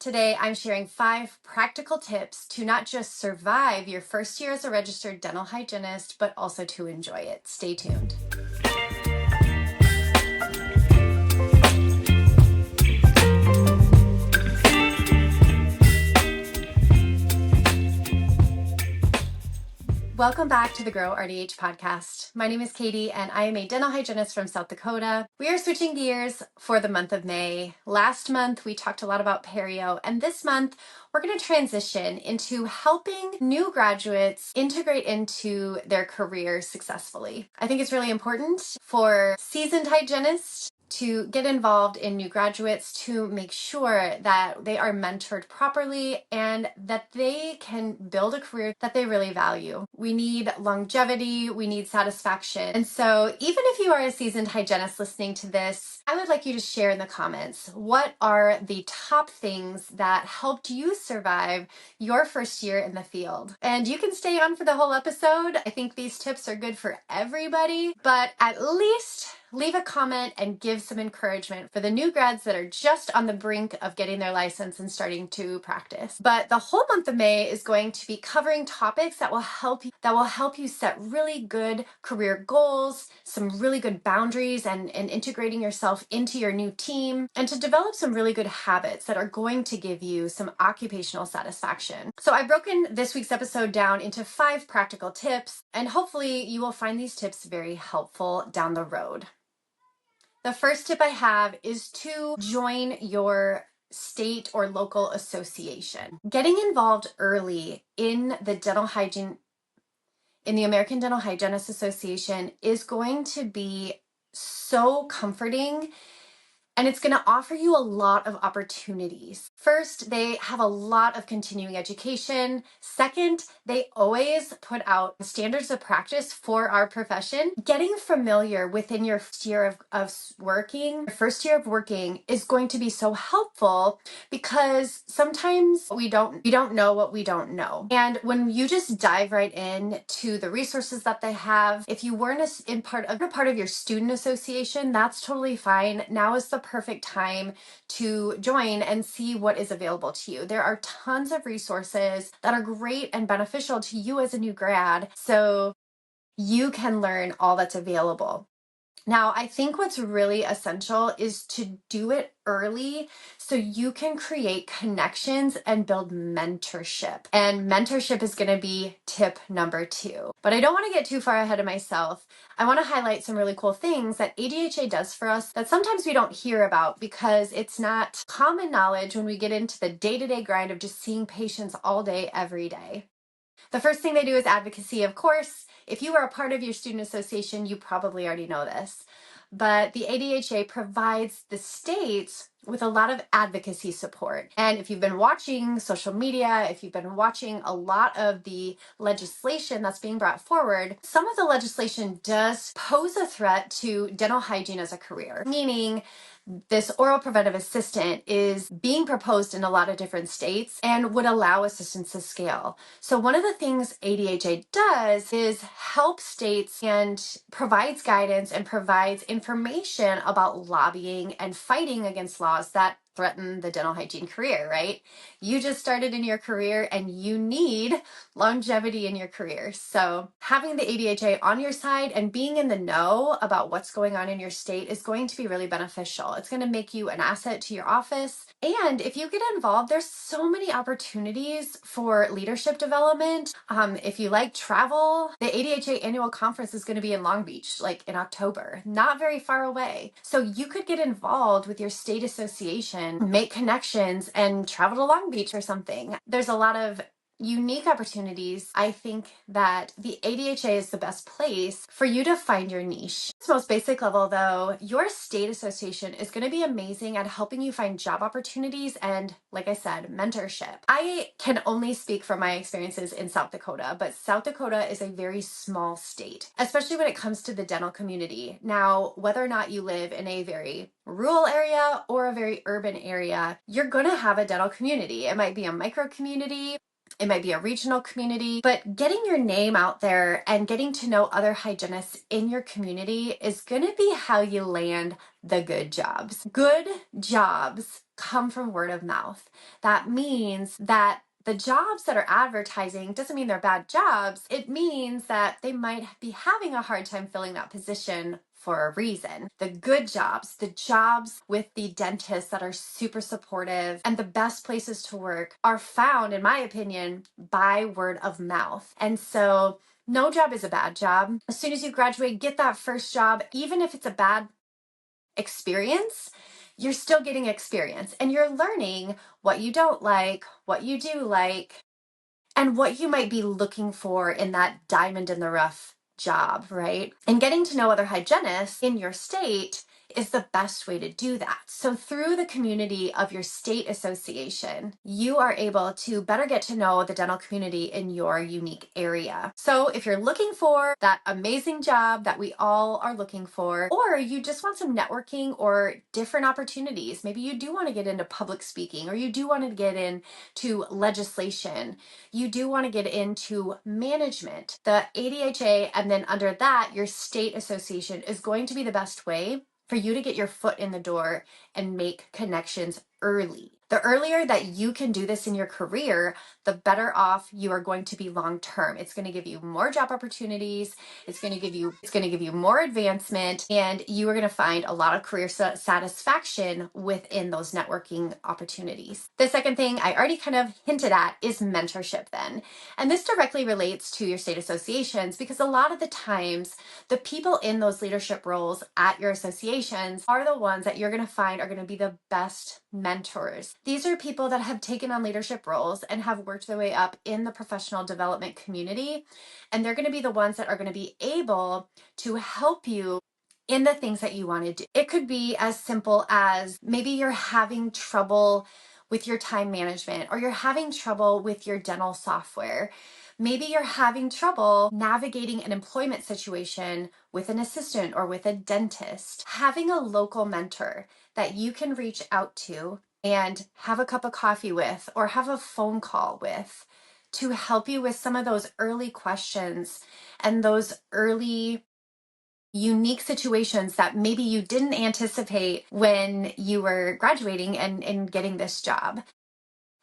Today, I'm sharing 5 practical tips to not just survive your first year as a registered dental hygienist, but also to enjoy it. Stay tuned. Welcome back to the Grow RDH podcast. My name is Katie and I am a dental hygienist from South Dakota. We are switching gears for the month of May. Last month, we talked a lot about perio, and this month, we're going to transition into helping new graduates integrate into their career successfully. I think it's really important for seasoned hygienists to get involved in new graduates to make sure that they are mentored properly and that they can build a career that they really value. We need longevity, we need satisfaction. And so even if you are a seasoned hygienist listening to this, I would like you to share in the comments, what are the top things that helped you survive your first year in the field? And you can stay on for the whole episode. I think these tips are good for everybody, but at least leave a comment and give some encouragement for the new grads that are just on the brink of getting their license and starting to practice. But the whole month of May is going to be covering topics that will help you set really good career goals, some really good boundaries and integrating yourself into your new team, and to develop some really good habits that are going to give you some occupational satisfaction. So I've broken this week's episode down into 5 practical tips, and hopefully you will find these tips very helpful down the road. The first tip I have is to join your state or local association. Getting involved early in the American Dental Hygienists Association is going to be so comforting, and it's going to offer you a lot of opportunities. First, they have a lot of continuing education. Second, they always put out standards of practice for our profession. Getting familiar within your first year of working is going to be so helpful, because sometimes we don't know what we don't know. And when you just dive right in to the resources that they have, if you weren't part of your student association, that's totally fine. Now is the perfect time to join and see what is available to you. There are tons of resources that are great and beneficial to you as a new grad, so you can learn all that's available. Now, I think what's really essential is to do it early so you can create connections and build mentorship. And mentorship is going to be tip number 2. But I don't want to get too far ahead of myself. I want to highlight some really cool things that ADHA does for us that sometimes we don't hear about because it's not common knowledge when we get into the day-to-day grind of just seeing patients all day, every day. The first thing they do is advocacy, of course. If you are a part of your student association, you probably already know this. But the ADHA provides the states with a lot of advocacy support. And if you've been watching social media, if you've been watching a lot of the legislation that's being brought forward, some of the legislation does pose a threat to dental hygiene as a career, meaning this oral preventive assistant is being proposed in a lot of different states and would allow assistants to scale. So one of the things ADHA does is help states and provides guidance and provides information about lobbying and fighting against laws that threaten the dental hygiene career, right? You just started in your career and you need longevity in your career. So having the ADHA on your side and being in the know about what's going on in your state is going to be really beneficial. It's going to make you an asset to your office. And if you get involved, there's so many opportunities for leadership development. If you like travel, the ADHA annual conference is going to be in Long Beach, like in October, not very far away. So you could get involved with your state association, make connections, and travel to Long Beach or something. There's a lot of unique opportunities. I think that the ADHA is the best place for you to find your niche. At its most basic level, though, your state association is going to be amazing at helping you find job opportunities and, like I said, mentorship. I can only speak from my experiences in South Dakota, but South Dakota is a very small state, especially when it comes to the dental community. Now, whether or not you live in a very rural area or a very urban area, you're going to have a dental community. It might be a micro community, it might be a regional community, but getting your name out there and getting to know other hygienists in your community is going to be how you land the good jobs. Good jobs come from word of mouth. That means that the jobs that are advertising doesn't mean they're bad jobs. It means that they might be having a hard time filling that position for a reason. The good jobs, the jobs with the dentists that are super supportive and the best places to work are found, in my opinion, by word of mouth. And so no job is a bad job. As soon as you graduate, get that first job, even if it's a bad experience, you're still getting experience and you're learning what you don't like, what you do like, and what you might be looking for in that diamond in the rough job, right? And getting to know other hygienists in your state is the best way to do that. So through the community of your state association, you are able to better get to know the dental community in your unique area. So if you're looking for that amazing job that we all are looking for, or you just want some networking or different opportunities, maybe you do want to get into public speaking, or you do want to get into legislation, you do want to get into management, the ADHA, and then under that, your state association is going to be the best way for you to get your foot in the door and make connections early. The earlier that you can do this in your career, the better off you are going to be long term. It's going to give you more job opportunities. It's going to give you more advancement, and you are going to find a lot of career satisfaction within those networking opportunities. The second thing I already kind of hinted at is mentorship then. And this directly relates to your state associations because a lot of the times the people in those leadership roles at your associations are the ones that you're going to find are going to be the best mentors. These are people that have taken on leadership roles and have worked their way up in the professional development community. And they're going to be the ones that are going to be able to help you in the things that you want to do. It could be as simple as maybe you're having trouble with your time management, or you're having trouble with your dental software. Maybe you're having trouble navigating an employment situation with an assistant or with a dentist. Having a local mentor that you can reach out to and have a cup of coffee with or have a phone call with to help you with some of those early questions and those early unique situations that maybe you didn't anticipate when you were graduating and getting this job.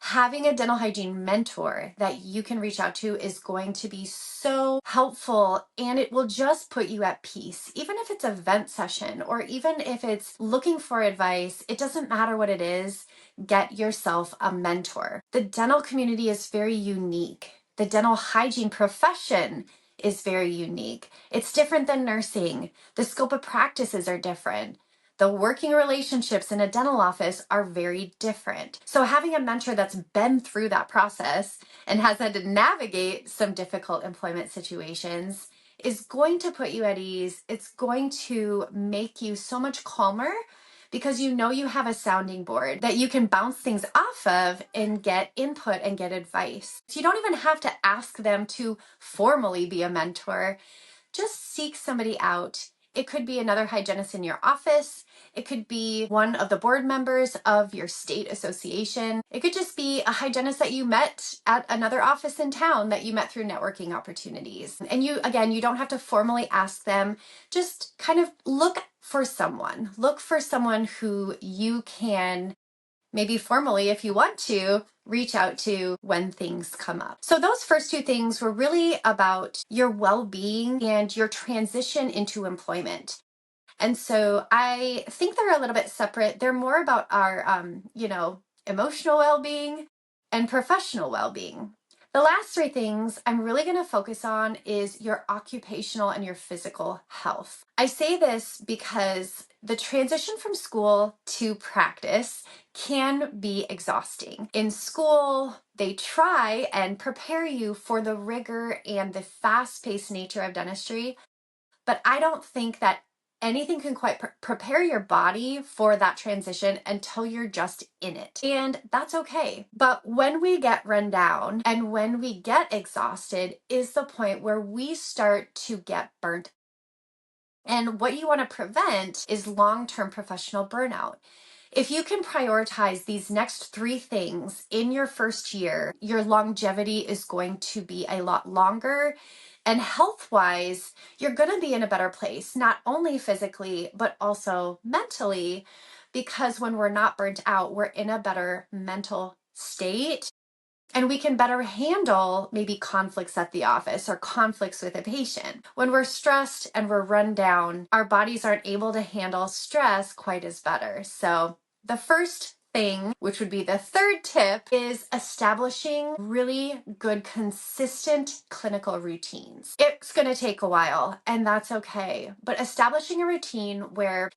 Having a dental hygiene mentor that you can reach out to is going to be so helpful, and it will just put you at peace. Even if it's a vent session or even if it's looking for advice, it doesn't matter what it is, get yourself a mentor. The dental community is very unique. The dental hygiene profession is very unique. It's different than nursing. The scope of practices are different. The working relationships in a dental office are very different. So having a mentor that's been through that process and has had to navigate some difficult employment situations is going to put you at ease. It's going to make you so much calmer because you know you have a sounding board that you can bounce things off of and get input and get advice. So you don't even have to ask them to formally be a mentor. Just seek somebody out. It could be another hygienist in your office. It could be one of the board members of your state association. It could just be a hygienist that you met at another office in town that you met through networking opportunities. And you don't have to formally ask them. Just kind of look for someone. Look for someone who you can maybe formally, if you want to, reach out to when things come up. So those first two things were really about your well-being and your transition into employment. And so I think they're a little bit separate. They're more about our, emotional well-being and professional well-being. The last three things I'm really going to focus on is your occupational and your physical health. I say this because the transition from school to practice can be exhausting. In school, they try and prepare you for the rigor and the fast-paced nature of dentistry, but I don't think that anything can quite prepare your body for that transition until you're just in it. And that's okay. But when we get run down and when we get exhausted is the point where we start to get burnt. And what you want to prevent is long-term professional burnout. If you can prioritize these next 3 things in your first year, your longevity is going to be a lot longer. And health-wise, you're going to be in a better place, not only physically, but also mentally, because when we're not burnt out, we're in a better mental state. And we can better handle maybe conflicts at the office or conflicts with a patient. When we're stressed and we're run down, our bodies aren't able to handle stress quite as better. So the first thing, which would be the third tip, is establishing really good, consistent clinical routines. It's going to take a while, and that's okay. But establishing a routine where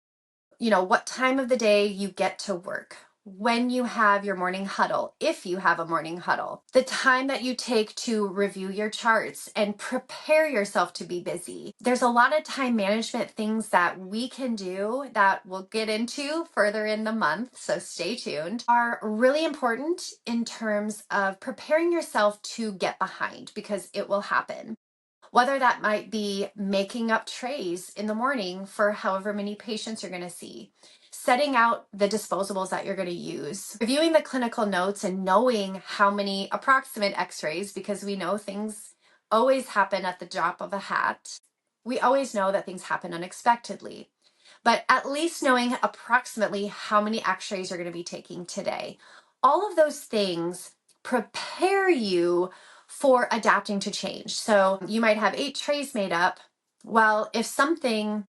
what time of the day you get to work, when you have your morning huddle, if you have a morning huddle, the time that you take to review your charts and prepare yourself to be busy. There's a lot of time management things that we can do that we'll get into further in the month, so stay tuned, are really important in terms of preparing yourself to get behind, because it will happen. Whether that might be making up trays in the morning for however many patients you're going to see, setting out the disposables that you're going to use, reviewing the clinical notes and knowing how many approximate x-rays, because we know things always happen at the drop of a hat. We always know that things happen unexpectedly, but at least knowing approximately how many x-rays you're going to be taking today. All of those things prepare you for adapting to change. So you might have 8 trays made up. Well, if something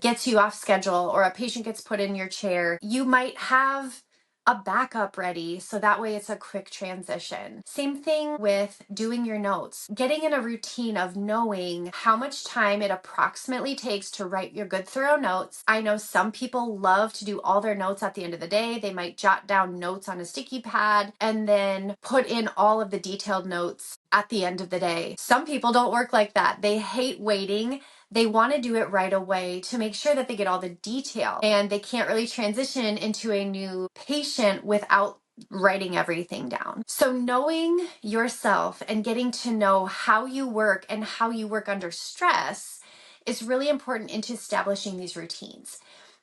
gets you off schedule or a patient gets put in your chair, you might have a backup ready, so that way it's a quick transition. Same thing with doing your notes, getting in a routine of knowing how much time it approximately takes to write your good thorough notes. I know some people love to do all their notes at the end of the day. They might jot down notes on a sticky pad and then put in all of the detailed notes at the end of the day. Some people don't work like that. They hate waiting. They want to do it right away to make sure that they get all the detail, and they can't really transition into a new patient without writing everything down. So knowing yourself and getting to know how you work and how you work under stress is really important into establishing these routines.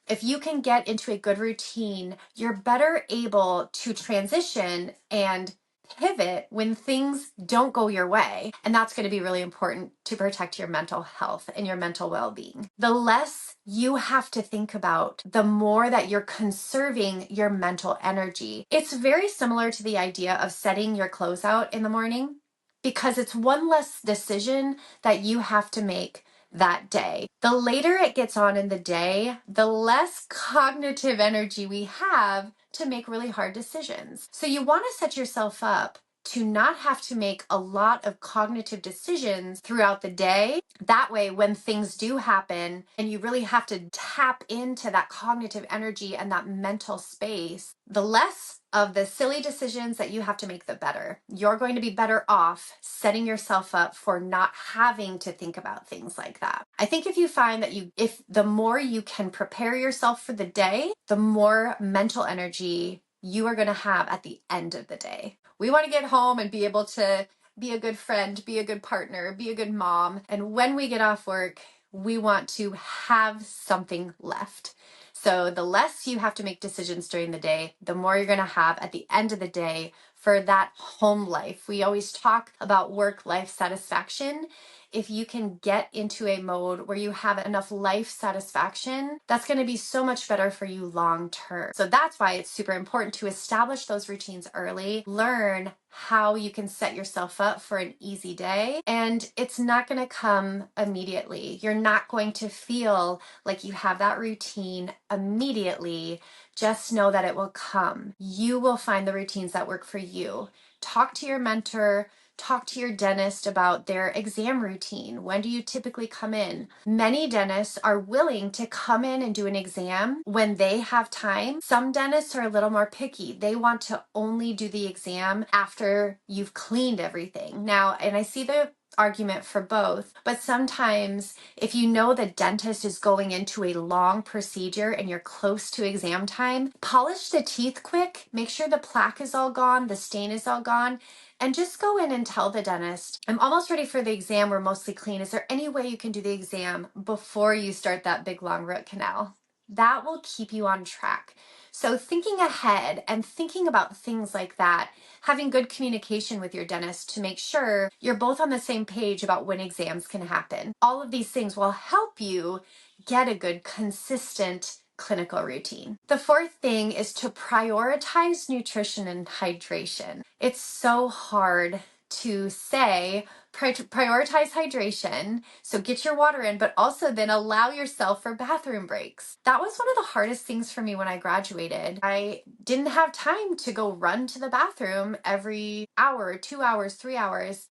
If you can get into a good routine, you're better able to transition and pivot when things don't go your way. And that's going to be really important to protect your mental health and your mental well-being. The less you have to think about, the more that you're conserving your mental energy. It's very similar to the idea of setting your clothes out in the morning, because it's one less decision that you have to make that day. The later it gets on in the day, the less cognitive energy we have to make really hard decisions. So you want to set yourself up to not have to make a lot of cognitive decisions throughout the day. That way, when things do happen and you really have to tap into that cognitive energy and that mental space, the less of the silly decisions that you have to make, the better. You're going to be better off setting yourself up for not having to think about things like that. I think if you find that if the more you can prepare yourself for the day, the more mental energy you are going to have at the end of the day. We want to get home and be able to be a good friend, be a good partner, be a good mom. And when we get off work, we want to have something left. So the less you have to make decisions during the day, the more you're going to have at the end of the day for that home life. We always talk about work-life satisfaction. If you can get into a mode where you have enough life satisfaction, that's going to be so much better for you long term. So that's why it's super important to establish those routines early, learn how you can set yourself up for an easy day, and it's not going to come immediately. You're not going to feel like you have that routine immediately. Just know that it will come. You will find the routines that work for you. Talk to your mentor. Talk to your dentist about their exam routine. When do you typically come in? Many dentists are willing to come in and do an exam when they have time. Some dentists are a little more picky. They want to only do the exam after you've cleaned everything. Now, and I see the argument for both, but sometimes if you know the dentist is going into a long procedure and you're close to exam time, polish the teeth quick, make sure the plaque is all gone, the stain is all gone, and just go in and tell the dentist, I'm almost ready for the exam, we're mostly clean. Is there any way you can do the exam before you start that big long root canal? That will keep you on track. So thinking ahead and thinking about things like that, having good communication with your dentist to make sure you're both on the same page about when exams can happen. All of these things will help you get a good, consistent clinical routine. The fourth thing is to prioritize nutrition and hydration. It's so hard to say prioritize hydration, so get your water in, but also then allow yourself for bathroom breaks. That was one of the hardest things for me when I graduated. I didn't have time to go run to the bathroom every hour, 2 hours, 3 hours.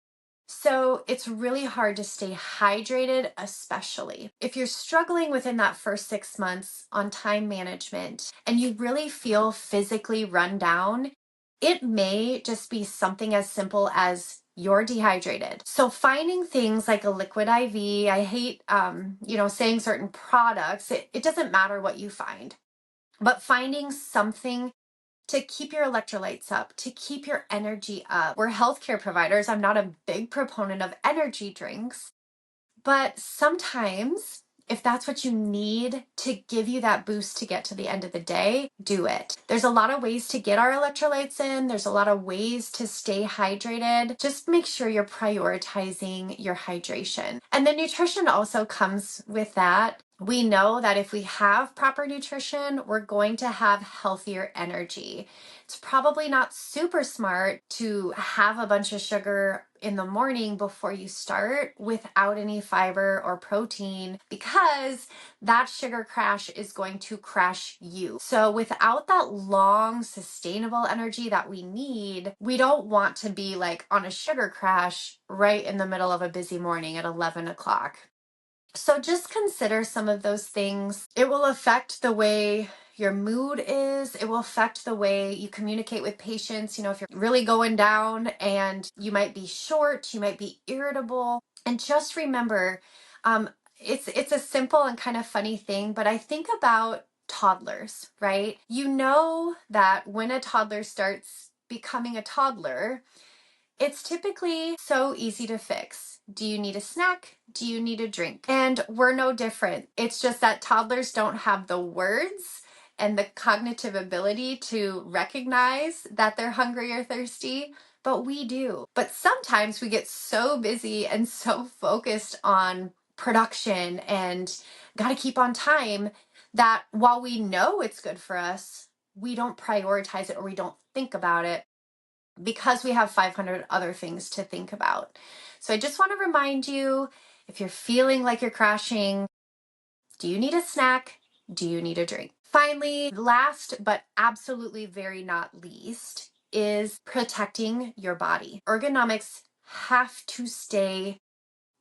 So it's really hard to stay hydrated, especially if you're struggling within that first 6 months on time management and you really feel physically run down. It may just be something as simple as you're dehydrated. So finding things like a liquid IV, I hate, saying certain products. It doesn't matter what you find, but finding something to keep your electrolytes up, to keep your energy up. We're healthcare providers. I'm not a big proponent of energy drinks, but sometimes if that's what you need to give you that boost to get to the end of the day, do it. There's a lot of ways to get our electrolytes in. There's a lot of ways to stay hydrated. Just make sure you're prioritizing your hydration. And then nutrition also comes with that. We know that if we have proper nutrition, we're going to have healthier energy. It's probably not super smart to have a bunch of sugar in the morning before you start without any fiber or protein, because that sugar crash is going to crash you. So without that long sustainable energy that we need, we don't want to be like on a sugar crash right in the middle of a busy morning at 11 o'clock. So just consider some of those things. It will affect the way your mood is. It will affect the way you communicate with patients. If you're really going down and you might be short, you might be irritable. And just remember, it's a simple and kind of funny thing, but I think about toddlers, right? You know that when a toddler starts becoming a toddler, it's typically so easy to fix. Do you need a snack? Do you need a drink? And we're no different. It's just that toddlers don't have the words and the cognitive ability to recognize that they're hungry or thirsty, but we do. But sometimes we get so busy and so focused on production and got to keep on time that while we know it's good for us, we don't prioritize it or we don't think about it because we have 500 other things to think about. So I just want to remind you, if you're feeling like you're crashing, do you need a snack? Do you need a drink? Finally, last but absolutely very not least, is protecting your body. Ergonomics have to stay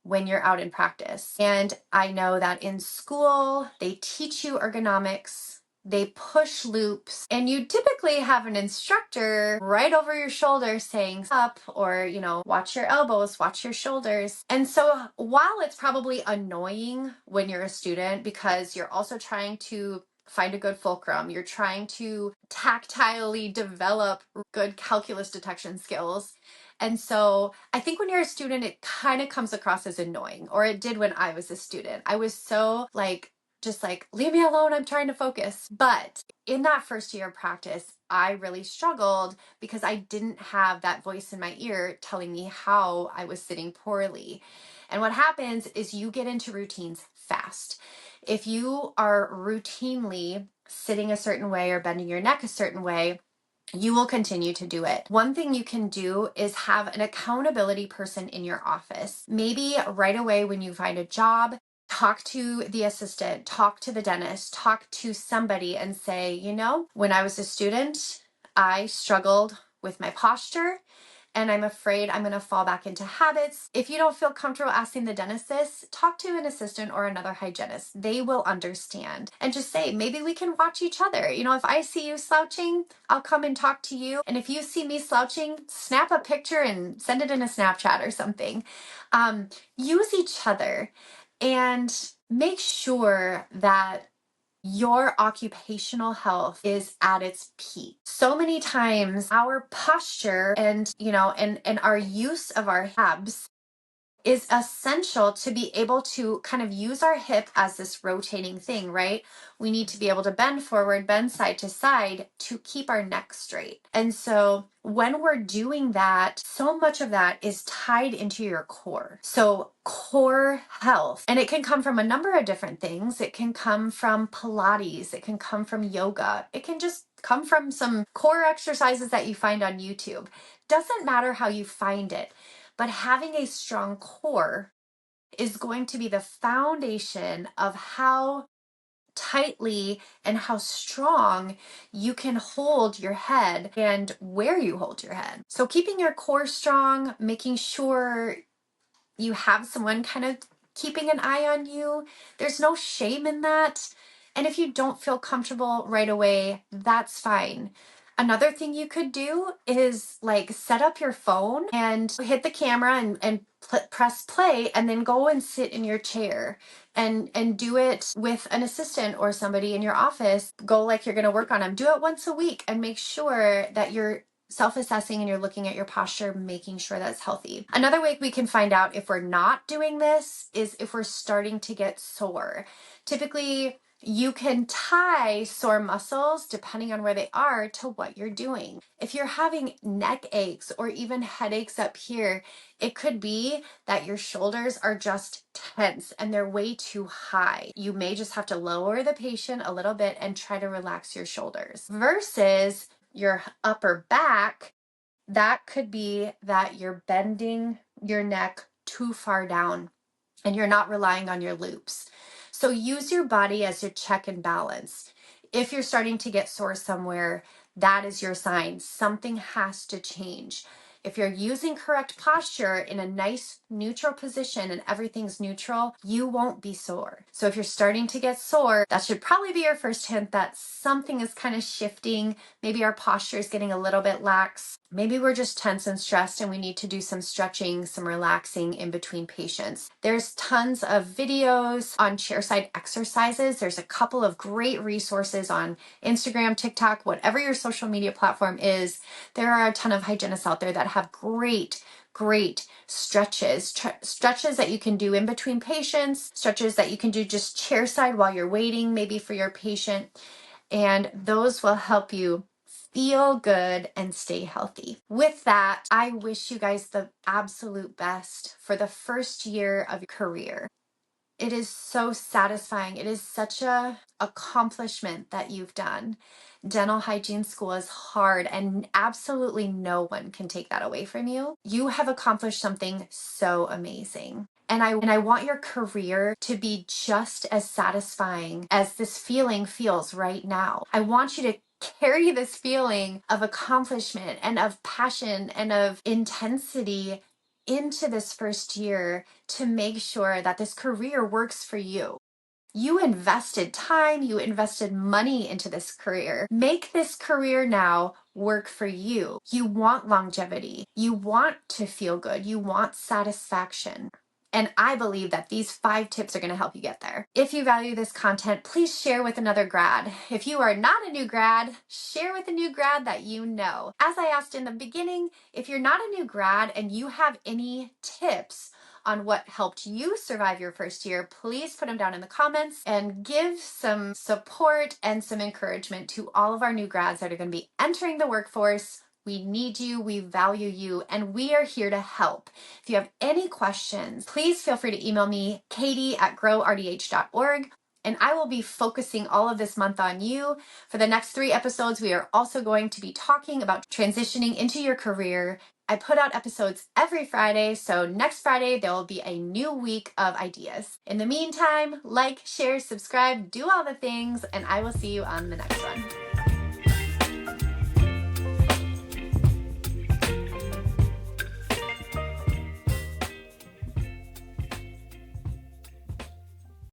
when you're out in practice. And I know that in school, they teach you ergonomics, they push loops, and you typically have an instructor right over your shoulder saying up, or, watch your elbows, watch your shoulders. And so while it's probably annoying when you're a student because you're also trying to find a good fulcrum, you're trying to tactilely develop good calculus detection skills. And so I think when you're a student, it kind of comes across as annoying, or it did when I was a student. I was so just like, leave me alone, I'm trying to focus. But in that first year of practice, I really struggled because I didn't have that voice in my ear telling me how I was sitting poorly. And what happens is you get into routines fast. If you are routinely sitting a certain way or bending your neck a certain way, you will continue to do it. One thing you can do is have an accountability person in your office. Maybe right away when you find a job, talk to the assistant, talk to the dentist, talk to somebody and say, when I was a student, I struggled with my posture and I'm afraid I'm going to fall back into habits. If you don't feel comfortable asking the dentist this, talk to an assistant or another hygienist. They will understand. And just say, maybe we can watch each other. If I see you slouching, I'll come and talk to you. And if you see me slouching, snap a picture and send it in a Snapchat or something. Use each other and make sure that your occupational health is at its peak. So many times our posture and our use of our abs is essential to be able to kind of use our hip as this rotating thing, right? We need to be able to bend forward, bend side to side to keep our neck straight. And so when we're doing that, so much of that is tied into your core. So core health, and it can come from a number of different things. It can come from Pilates. It can come from yoga. It can just come from some core exercises that you find on YouTube. Doesn't matter how you find it. But having a strong core is going to be the foundation of how tightly and how strong you can hold your head and where you hold your head. So keeping your core strong, making sure you have someone kind of keeping an eye on you. There's no shame in that. And if you don't feel comfortable right away, that's fine. Another thing you could do is like set up your phone and hit the camera and press play, and then go and sit in your chair and do it with an assistant or somebody in your office. Go like you're going to work on them. Do it once a week and make sure that you're self-assessing and you're looking at your posture, making sure that's healthy. Another way we can find out if we're not doing this is if we're starting to get sore. Typically, you can tie sore muscles, depending on where they are, to what you're doing. If you're having neck aches or even headaches up here, it could be that your shoulders are just tense and they're way too high. You may just have to lower the patient a little bit and try to relax your shoulders. Versus your upper back, that could be that you're bending your neck too far down and you're not relying on your loops. So use your body as your check and balance. If you're starting to get sore somewhere, that is your sign. Something has to change. If you're using correct posture in a nice neutral position and everything's neutral, you won't be sore. So if you're starting to get sore, that should probably be your first hint that something is kind of shifting. Maybe our posture is getting a little bit lax. Maybe we're just tense and stressed and we need to do some stretching, some relaxing in between patients. There's tons of videos on chairside exercises. There's a couple of great resources on Instagram, TikTok, whatever your social media platform is. There are a ton of hygienists out there that have great stretches, stretches that you can do in between patients, stretches that you can do just chairside while you're waiting, maybe for your patient. And those will help you feel good and stay healthy. With that, I wish you guys the absolute best for the first year of your career. It is so satisfying. It is such a accomplishment that you've done. Dental hygiene school is hard and absolutely no one can take that away from you. You have accomplished something so amazing. And I want your career to be just as satisfying as this feeling feels right now. I want you to carry this feeling of accomplishment and of passion and of intensity into this first year to make sure that this career works for you. You invested time, you invested money into this career. Make this career now work for you. You want longevity. You want to feel good. You want satisfaction. And I believe that these 5 tips are going to help you get there. If you value this content, please share with another grad. If you are not a new grad, share with a new grad that you know. As I asked in the beginning, if you're not a new grad and you have any tips on what helped you survive your first year, please put them down in the comments and give some support and some encouragement to all of our new grads that are going to be entering the workforce. We need you, we value you, and we are here to help. If you have any questions, please feel free to email me, katie@growrdh.org, and I will be focusing all of this month on you. For the next 3 episodes, we are also going to be talking about transitioning into your career. I put out episodes every Friday, so next Friday there will be a new week of ideas. In the meantime, like, share, subscribe, do all the things, and I will see you on the next one.